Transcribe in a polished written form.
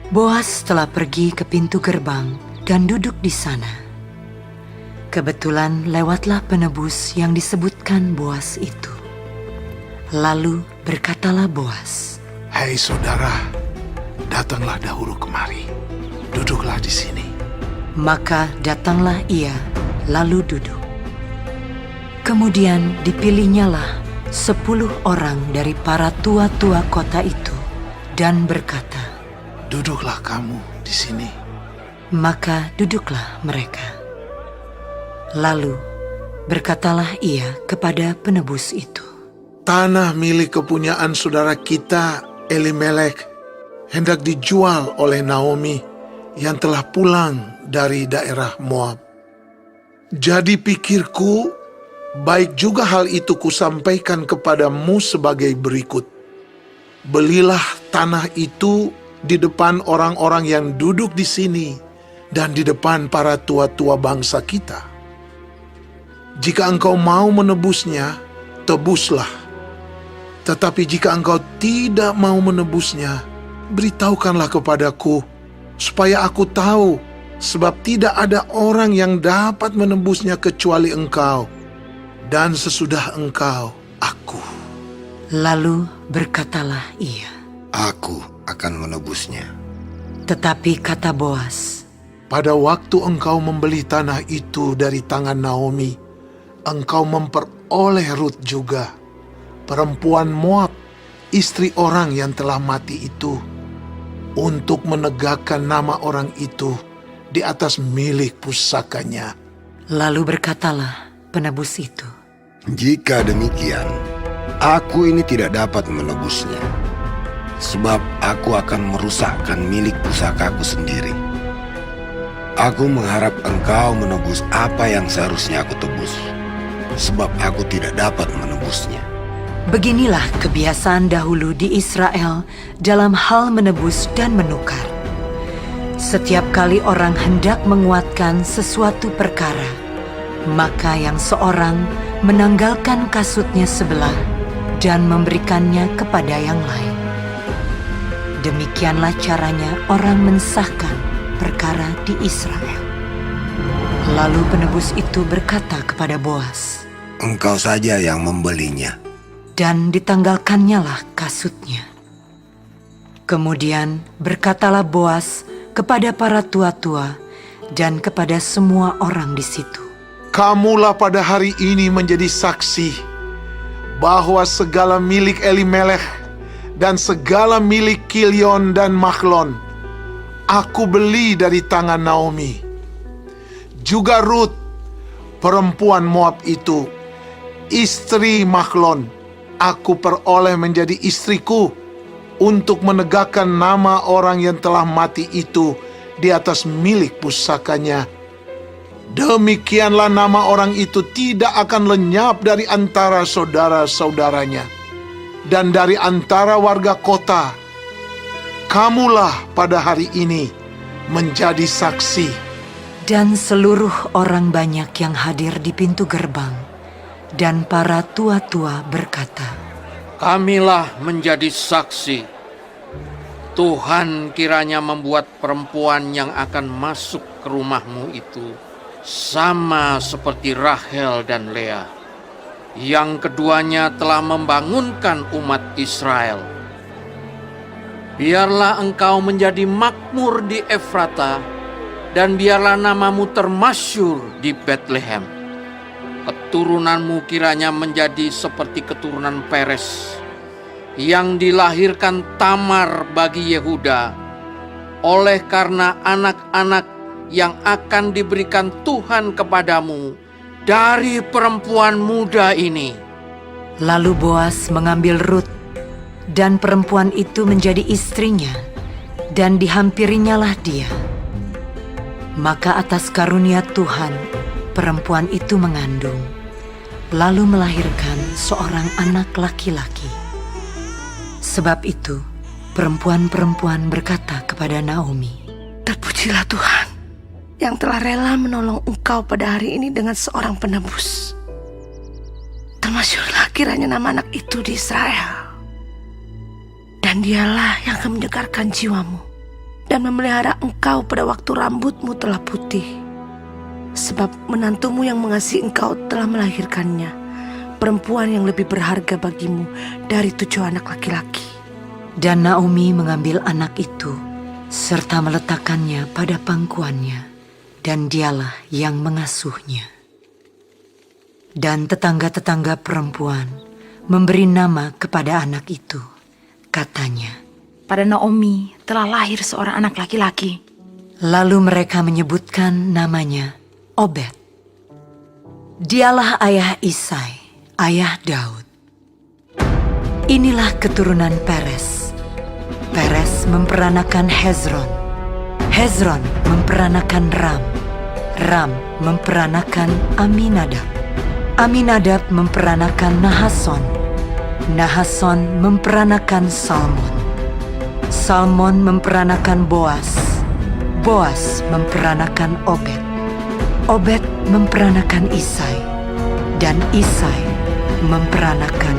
Boas telah pergi ke pintu gerbang dan duduk di sana. Kebetulan lewatlah penebus yang disebutkan Boas itu. Lalu berkatalah Boas, "Hai saudara, datanglah dahulu kemari. Duduklah di sini." Maka datanglah ia, lalu duduk. Kemudian dipilihnyalah 10 orang dari para tua-tua kota itu dan berkata, "Duduklah kamu di sini." Maka duduklah mereka. Lalu berkatalah ia kepada penebus itu, "Tanah milik kepunyaan saudara kita, Elimelek, hendak dijual oleh Naomi yang telah pulang dari daerah Moab. Jadi pikirku, baik juga hal itu kusampaikan kepadamu sebagai berikut. Belilah tanah itu di depan orang-orang yang duduk di sini dan di depan para tua-tua bangsa kita. Jika engkau mau menebusnya, tebuslah. Tetapi jika engkau tidak mau menebusnya, beritahukanlah kepadaku, supaya aku tahu, sebab tidak ada orang yang dapat menebusnya kecuali engkau, dan sesudah engkau, aku." Lalu berkatalah ia, Aku akan menebusnya. tetapi kata Boas, "Pada waktu engkau membeli tanah itu dari tangan Naomi, engkau memperoleh Rut juga, perempuan Moab, istri orang yang telah mati itu, untuk menegakkan nama orang itu di atas milik pusakanya." Lalu berkatalah penebus itu, Jika demikian, aku ini tidak dapat menebusnya, sebab aku akan merusakkan milik pusakaku sendiri. Aku mengharap engkau menebus apa yang seharusnya aku tebus, sebab aku tidak dapat menebusnya. beginilah kebiasaan dahulu di Israel dalam hal menebus dan menukar. Setiap kali orang hendak menguatkan sesuatu perkara, maka yang seorang menanggalkan kasutnya sebelah dan memberikannya kepada yang lain. Demikianlah caranya orang mensahkan perkara di Israel. Lalu penebus itu berkata kepada Boas, Engkau saja yang membelinya. dan ditanggalkannyalah kasutnya. Kemudian berkatalah Boas kepada para tua-tua dan kepada semua orang di situ, "Kamulah pada hari ini menjadi saksi bahwa segala milik Elimelek dan segala milik Kilion dan Mahlon aku beli dari tangan Naomi. Juga Rut, perempuan Moab itu, istri Mahlon, aku peroleh menjadi istriku untuk menegakkan nama orang yang telah mati itu di atas milik pusakanya. Demikianlah nama orang itu tidak akan lenyap dari antara saudara-saudaranya dan dari antara warga kota. Kamulah pada hari ini menjadi saksi." dan seluruh orang banyak yang hadir di pintu gerbang dan para tua-tua berkata, Kamilah menjadi saksi. Tuhan kiranya membuat perempuan yang akan masuk ke rumahmu itu sama seperti Rahel dan Lea, yang keduanya telah membangunkan umat Israel. Biarlah engkau menjadi makmur di Efrata, dan biarlah namamu termasyur di Betlehem. Keturunanmu kiranya menjadi seperti keturunan Peres, yang dilahirkan Tamar bagi Yehuda, oleh karena anak-anak yang akan diberikan Tuhan kepadamu dari perempuan muda ini. Lalu Boas mengambil Rut, dan perempuan itu menjadi istrinya, dan dihampirinyalah dia. Maka atas karunia Tuhan, perempuan itu mengandung, lalu melahirkan seorang anak laki-laki. Sebab itu, perempuan-perempuan berkata kepada Naomi, Terpujilah Tuhan yang telah rela menolong engkau pada hari ini dengan seorang penebus. Termasyurlah kiranya nama anak itu di Israel. Dan dialah yang akan menyegarkan jiwamu dan memelihara engkau pada waktu rambutmu telah putih. Sebab menantumu yang mengasihi engkau telah melahirkannya, perempuan yang lebih berharga bagimu dari 7 anak laki-laki. Dan Naomi mengambil anak itu serta meletakkannya pada pangkuannya, dan dialah yang mengasuhnya. Dan tetangga-tetangga perempuan memberi nama kepada anak itu. Katanya, pada Naomi telah lahir seorang anak laki-laki. lalu mereka menyebutkan namanya Obed. Dialah ayah Isai, ayah Daud. Inilah keturunan Peres. Peres memperanakan Hezron. Hezron memperanakan Ram. Ram memperanakan Aminadab. Aminadab memperanakan Nahason. Nahason memperanakan Salmon. Salmon memperanakan Boas. Boas memperanakan Obed. Obed memperanakan Isai. Dan Isai memperanakan